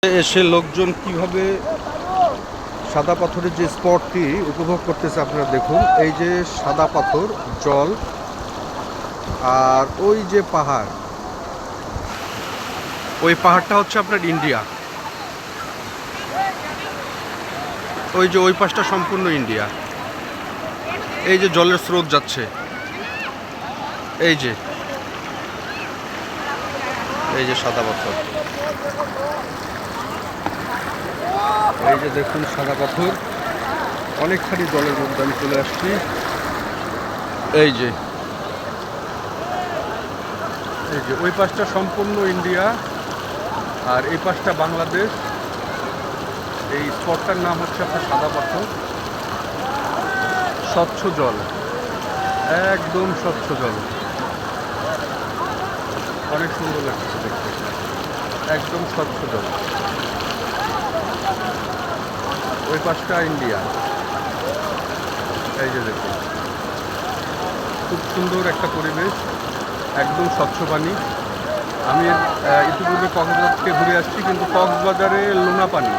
এসে লোকজন কিভাবে সাদা পাথরের যে স্পটটি উপভোগ করতেছে আপনারা দেখুন। এই যে সাদা পাথর, জল, আর ওই যে পাহাড়, ওই পাহাড়টা হচ্ছে আপনার ইন্ডিয়া। ওই যে ওই পাশটা সম্পূর্ণ ইন্ডিয়া। এই যে জলের স্রোত যাচ্ছে, এই যে এই যে সাদা পাথর, এই যে দেখুন সাদা পাথর। অনেকখানি জলের মধ্যে আমি চলে আসছি। এই যে এই যে ওই পাশটা সম্পূর্ণ ইন্ডিয়া আর এই পাশটা বাংলাদেশ। এই স্পটটার নাম হচ্ছে আপনার সাদা পাথর। স্বচ্ছ জল, একদম স্বচ্ছ জল, অনেক সুন্দর লাগছে দেখতে, একদম স্বচ্ছ জল। ওই পাশটা ইন্ডিয়া। এই যে দেখুন, খুব সুন্দর একটা পরিবেশ, একদম স্বচ্ছ পানি। আমি ইতিপূর্বে কক্সবাজার থেকে ঘুরে আসছি, কিন্তু কক্সবাজারে লোনা পানি,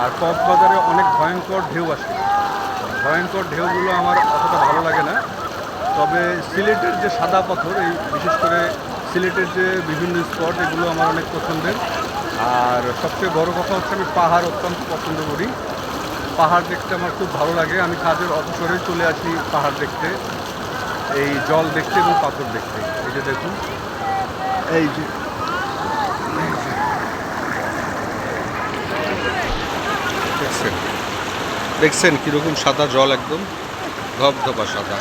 আর কক্সবাজারে অনেক ভয়ঙ্কর ঢেউ আসে। ভয়ঙ্কর ঢেউগুলো আমার অতটা ভালো লাগে না। তবে সিলেটের যে সাদা পাথর, এই বিশেষ করে সিলেটের যে বিভিন্ন স্পট, এগুলো আমার অনেক পছন্দের। আর সবচেয়ে বড় কথা হচ্ছে আমি পাহাড় অত্যন্ত পছন্দ করি। পাহাড় দেখতে আমার খুব ভালো লাগে। আমি কাজের অবসরে চলে আসি পাহাড় দেখতে, এই জল দেখতে এবং পাথর দেখতে। এই যে দেখুন, এই যে দেখছেন দেখছেন কীরকম সাদা জল, একদম ধবধবা সাদা।